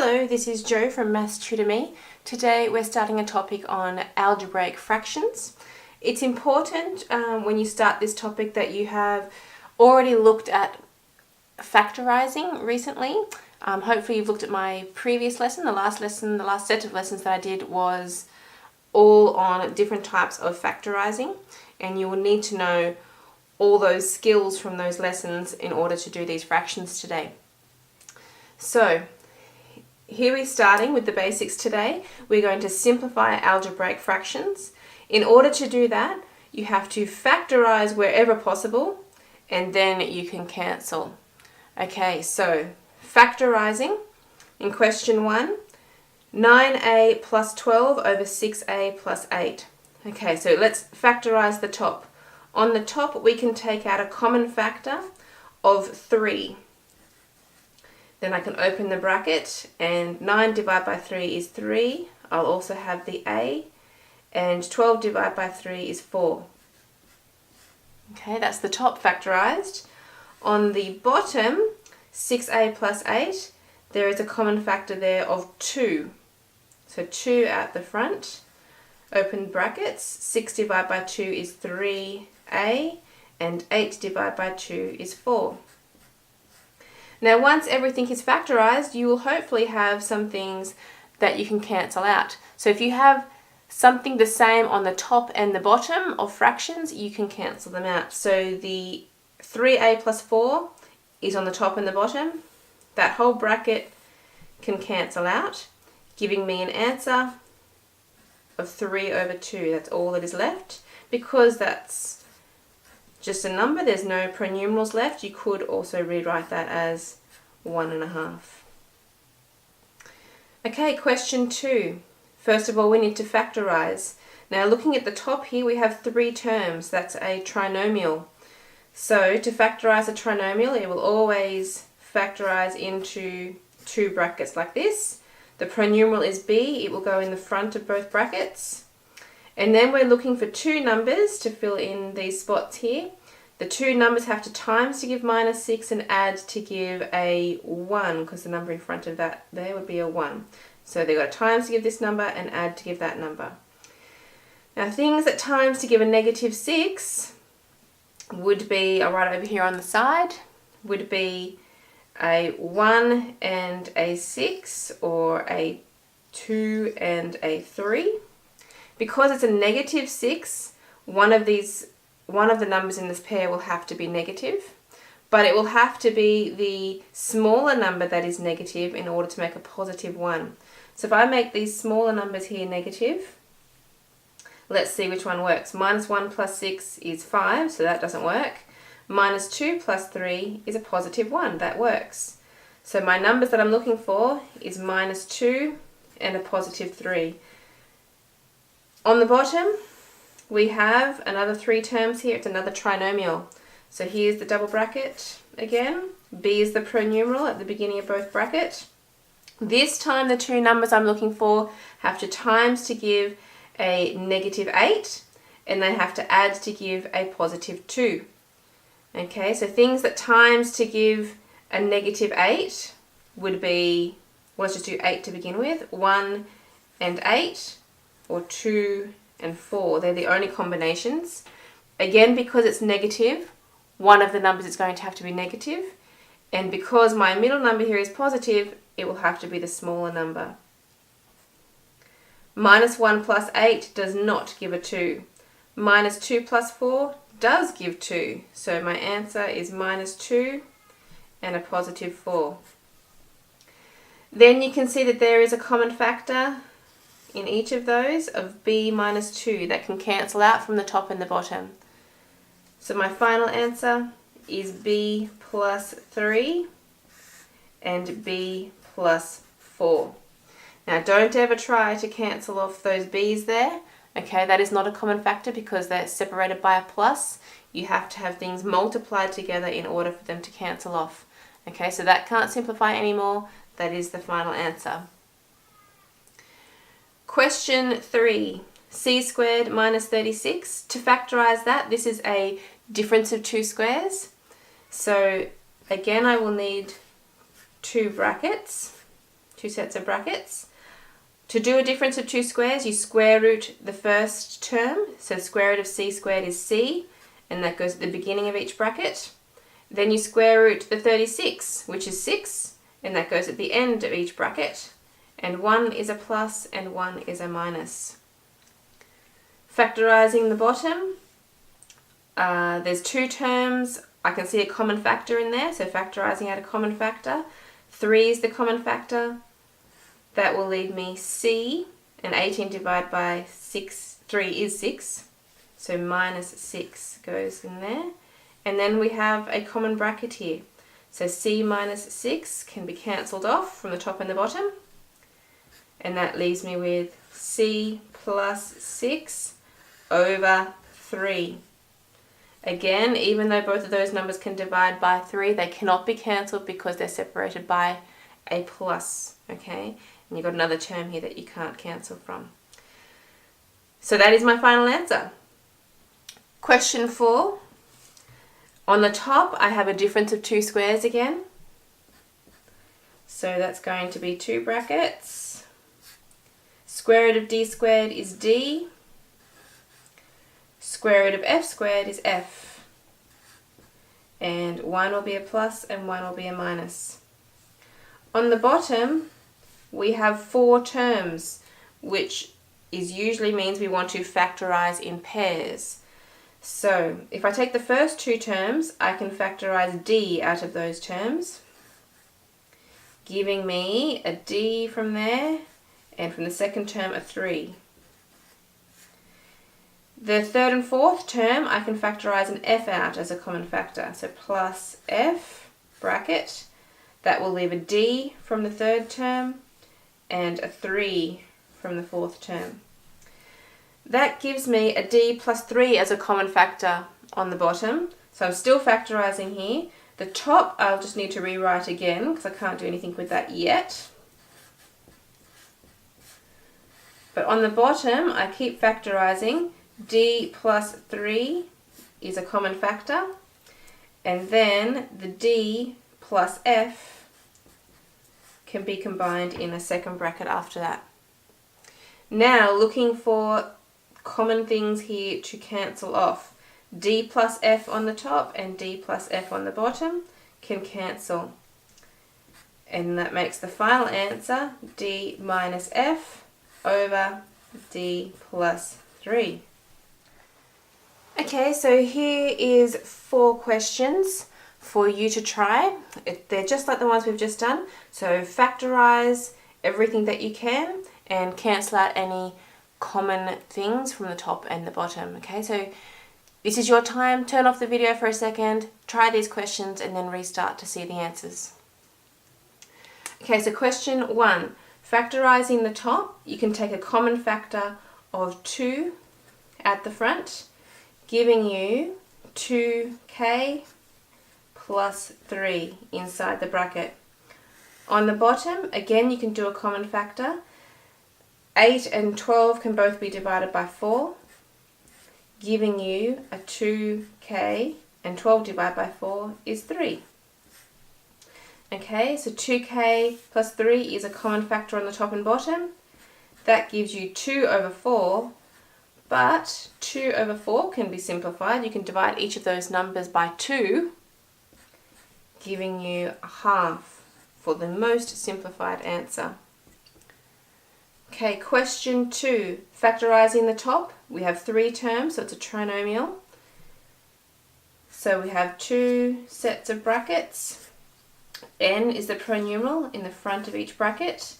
Hello, this is Jo from Maths Tutor Me. Today we're starting a topic on algebraic fractions. It's important when you start this topic that you have already looked at factorizing recently. Hopefully you've looked at my previous lesson. The last set of lessons that I did was all on different types of factorizing, and you will need to know all those skills from those lessons in order to do these fractions today. So here we're starting with the basics today. We're going to simplify algebraic fractions. In order to do that, you have to factorize wherever possible, and then you can cancel. Okay, so factorizing. In question 1, 9a plus 12 over 6a plus 8. Okay, so let's factorize the top. On the top, we can take out a common factor of 3. Then I can open the bracket, and 9 divided by 3 is 3. I'll also have the a, and 12 divided by 3 is 4. Okay, that's the top factorized. On the bottom, 6a plus 8, there is a common factor there of 2. So 2 at the front. Open brackets, 6 divided by 2 is 3a, and 8 divided by 2 is 4. Now once everything is factorized, you will hopefully have some things that you can cancel out. So if you have something the same on the top and the bottom of fractions, you can cancel them out. So the 3a plus 4 is on the top and the bottom. That whole bracket can cancel out, giving me an answer of 3 over 2. That's all that is left. Because that's just a number, there's no pronumerals left, you could also rewrite that as 1.5. Okay, question 2. First of all, we need to factorize. Now looking at the top here, we have 3 terms. That's a trinomial. So to factorize a trinomial, it will always factorize into 2 brackets like this. The pronumeral is b, it will go in the front of both brackets. And then we're looking for 2 numbers to fill in these spots here. The 2 numbers have to times to give minus 6 and add to give a 1, because the number in front of that there would be a 1. So they've got times to give this number and add to give that number. Now things that times to give a negative 6 would be, I'll write it over here on the side, would be a 1 and a 6, or a 2 and a 3. Because it's a negative 6, one of the numbers in this pair will have to be negative, but it will have to be the smaller number that is negative in order to make a positive 1. So if I make these smaller numbers here negative, let's see which one works. Minus 1 plus 6 is 5, so that doesn't work. Minus 2 plus 3 is a positive 1, that works. So my numbers that I'm looking for is minus 2 and a positive 3. On the bottom, we have another 3 terms here. It's another trinomial. So here's the double bracket again. B is the pronumeral at the beginning of both brackets. This time the 2 numbers I'm looking for have to times to give a negative 8, and they have to add to give a positive 2. Okay, so things that times to give a negative 8 would be, well, let's just do 8 to begin with, 1 and 8, or 2 and 4. They're the only combinations. Again, because it's negative, one of the numbers is going to have to be negative, and because my middle number here is positive, it will have to be the smaller number. Minus 1 plus 8 does not give a 2. Minus 2 plus 4 does give 2. So my answer is minus 2 and a positive 4. Then you can see that there is a common factor in each of those of b minus 2 that can cancel out from the top and the bottom. So my final answer is b plus 3 and b plus 4. Now don't ever try to cancel off those b's there. Okay, that is not a common factor because they're separated by a plus. You have to have things multiplied together in order for them to cancel off. Okay, so that can't simplify anymore. That is the final answer. Question 3, c squared minus 36. To factorize that, this is a difference of 2 squares. So again, I will need 2 brackets, two sets of brackets. To do a difference of two squares, you square root the first term. So the square root of c squared is c, and that goes at the beginning of each bracket. Then you square root the 36, which is 6, and that goes at the end of each bracket. And 1 is a plus and 1 is a minus. Factorizing the bottom, there's two terms. I can see a common factor in there, so factorizing out a common factor. 3 is the common factor. That will leave me c, and 18 divided by 3 is 6, so minus 6 goes in there. And then we have a common bracket here. So c minus 6 can be cancelled off from the top and the bottom. And that leaves me with c plus 6 over 3. Again, even though both of those numbers can divide by 3, they cannot be cancelled because they're separated by a plus, okay? And you've got another term here that you can't cancel from. So that is my final answer. Question 4. On the top, I have a difference of two squares again. So that's going to be two brackets. Square root of d squared is d. Square root of f squared is f. And one will be a plus and one will be a minus. On the bottom, we have four terms, which usually means we want to factorize in pairs. So if I take the first two terms, I can factorize d out of those terms, giving me a d from there, and from the second term a 3. The third and fourth term, I can factorize an f out as a common factor. So plus f, bracket, that will leave a d from the third term, and a 3 from the fourth term. That gives me a d plus 3 as a common factor on the bottom. So I'm still factorizing here. The top I'll just need to rewrite again because I can't do anything with that yet. But on the bottom I keep factorizing. D plus 3 is a common factor. And then the d plus f can be combined in a second bracket after that. Now looking for common things here to cancel off. D plus f on the top and d plus f on the bottom can cancel. And that makes the final answer d minus f over d plus 3. Okay, so here is 4 questions for you to try. They're just like the ones we've just done. So factorize everything that you can and cancel out any common things from the top and the bottom. Okay, so this is your time. Turn off the video for a second, try these questions, and then restart to see the answers. Okay, so question 1. Factorizing the top, you can take a common factor of 2 at the front, giving you 2k plus 3 inside the bracket. On the bottom, again, you can do a common factor. 8 and 12 can both be divided by 4, giving you a 2k, and 12 divided by 4 is 3. Okay, so 2k plus 3 is a common factor on the top and bottom. That gives you 2 over 4, but 2 over 4 can be simplified. You can divide each of those numbers by 2, giving you a half for the most simplified answer. Okay, question 2. Factorizing the top, we have 3 terms, so it's a trinomial. So we have 2 sets of brackets. N is the pronumeral in the front of each bracket.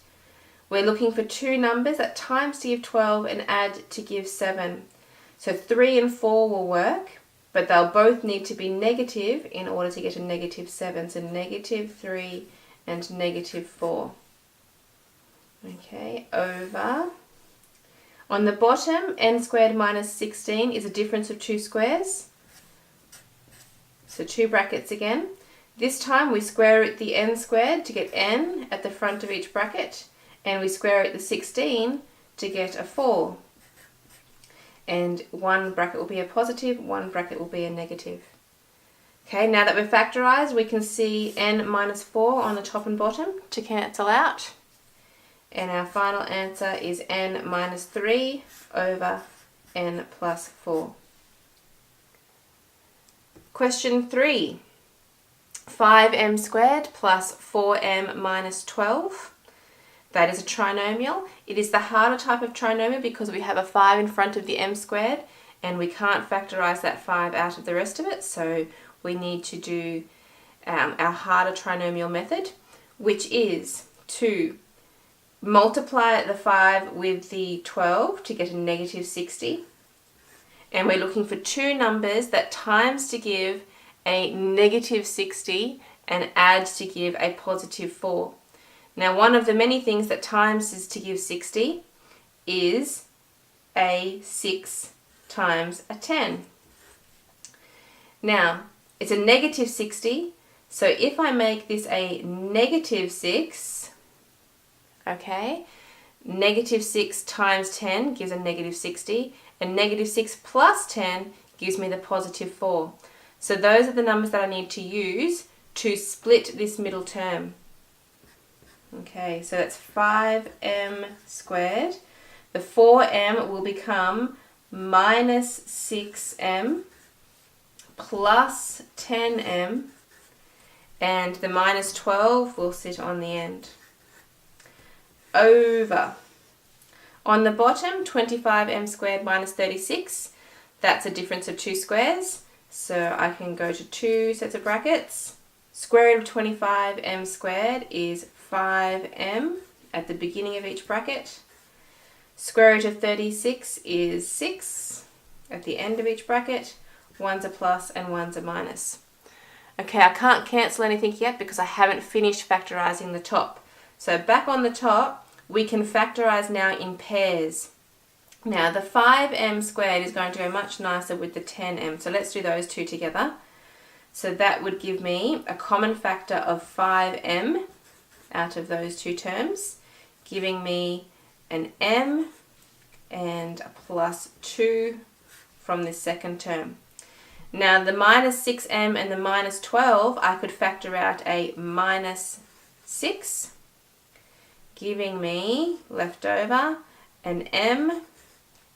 We're looking for 2 numbers that times to give 12 and add to give 7. So 3 and 4 will work, but they'll both need to be negative in order to get a negative 7. So negative 3 and negative 4. Okay, over. On the bottom, n squared minus 16 is a difference of 2 squares. So 2 brackets again. This time we square root the n squared to get n at the front of each bracket, and we square root the 16 to get a 4. And one bracket will be a positive, one bracket will be a negative. Okay, now that we've factorized, we can see n minus 4 on the top and bottom to cancel out. And our final answer is n minus 3 over n plus 4. Question 3. 5m squared plus 4m minus 12. That is a trinomial. It is the harder type of trinomial because we have a 5 in front of the m squared and we can't factorize that 5 out of the rest of it, so we need to do our harder trinomial method, which is to multiply the 5 with the 12 to get a negative 60. And we're looking for two numbers that times to give a negative 60 and adds to give a positive 4. Now, one of the many things that times is to give 60 is a 6 times a 10. Now, it's a negative 60, so if I make this a negative 6, okay, negative 6 times 10 gives a negative 60, and negative 6 plus 10 gives me the positive 4. So those are the numbers that I need to use to split this middle term. Okay, so that's 5m squared. The 4m will become minus 6m plus 10m, and the minus 12 will sit on the end. Over. On the bottom, 25m squared minus 36. That's a difference of two squares. So I can go to two sets of brackets. Square root of 25m squared is 5m at the beginning of each bracket. Square root of 36 is 6 at the end of each bracket. One's a plus and one's a minus. Okay, I can't cancel anything yet because I haven't finished factorizing the top. So back on the top, we can factorize now in pairs. Now the 5m squared is going to go much nicer with the 10m. So let's do those two together. So that would give me a common factor of 5m out of those two terms, giving me an m and a plus 2 from this second term. Now the minus 6m and the minus 12, I could factor out a minus 6, giving me left over an m.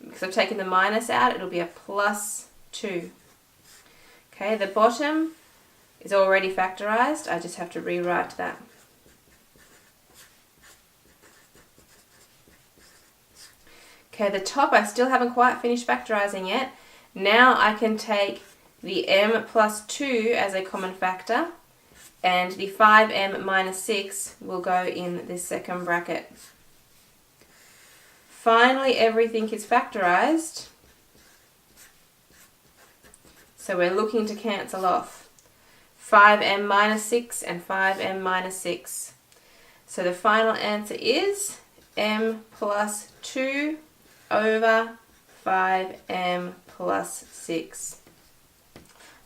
Because I've taken the minus out, it'll be a plus 2. Okay, the bottom is already factorized. I just have to rewrite that. Okay, the top I still haven't quite finished factorizing yet. Now I can take the m plus 2 as a common factor, and the 5m minus 6 will go in this second bracket. Finally, everything is factorized. So we're looking to cancel off 5m minus 6 and 5m minus 6. So the final answer is m plus 2 over 5m plus 6.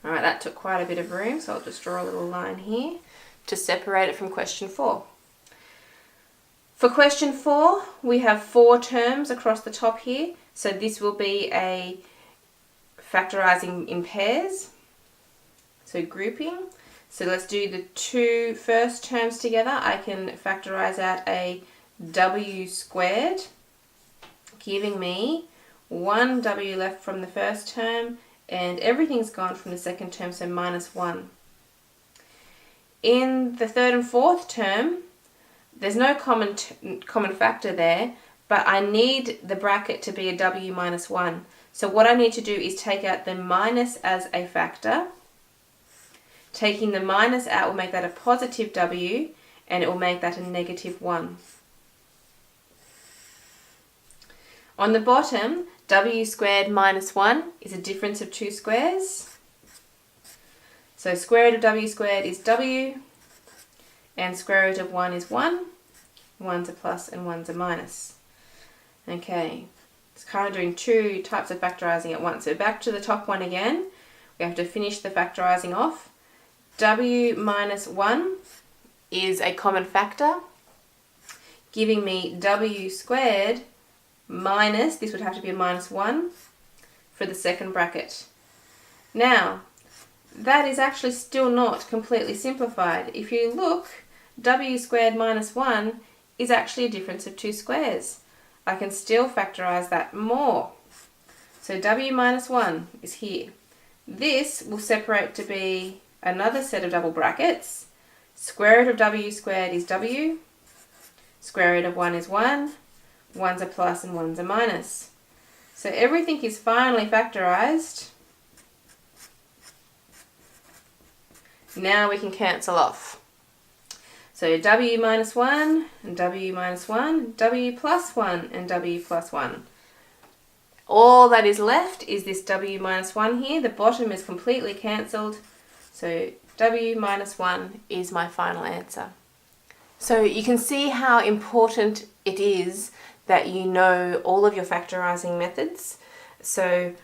Alright, that took quite a bit of room, so I'll just draw a little line here to separate it from question 4. For question 4, we have 4 terms across the top here, so this will be a factorizing in pairs, so grouping. So let's do the two first terms together. I can factorize out a w squared, giving me 1w left from the first term, and everything's gone from the second term, so minus 1. In the third and fourth term, there's no common factor there, but I need the bracket to be a w minus 1. So what I need to do is take out the minus as a factor. Taking the minus out will make that a positive w, and it will make that a negative 1. On the bottom, w squared minus 1 is a difference of two squares. So square root of w squared is w, and square root of 1 is 1. One's a plus and one's a minus. Okay, it's kind of doing two types of factorizing at once. So back to the top one again. We have to finish the factorizing off. W minus 1 is a common factor, giving me w squared minus, this would have to be a minus 1 for the second bracket. Now, that is actually still not completely simplified. If you look, w squared minus 1 is actually a difference of 2 squares. I can still factorize that more. So w minus 1 is here. This will separate to be another set of double brackets. Square root of w squared is w. Square root of 1 is 1. 1's a plus and 1's a minus. So everything is finally factorized. Now we can cancel off. So w minus 1 and w minus 1, w plus 1 and w plus 1. All that is left is this w minus 1 here. The bottom is completely cancelled. So w minus 1 is my final answer. So you can see how important it is that you know all of your factorizing methods. So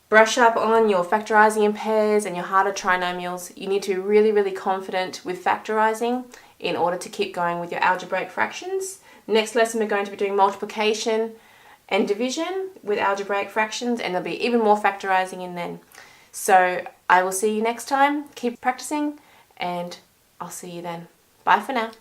brush up on your factorizing in pairs and your harder trinomials. You need to be really, really confident with factorizing in order to keep going with your algebraic fractions. Next lesson we're going to be doing multiplication and division with algebraic fractions, and there'll be even more factorizing in then. So I will see you next time. Keep practicing and I'll see you then. Bye for now.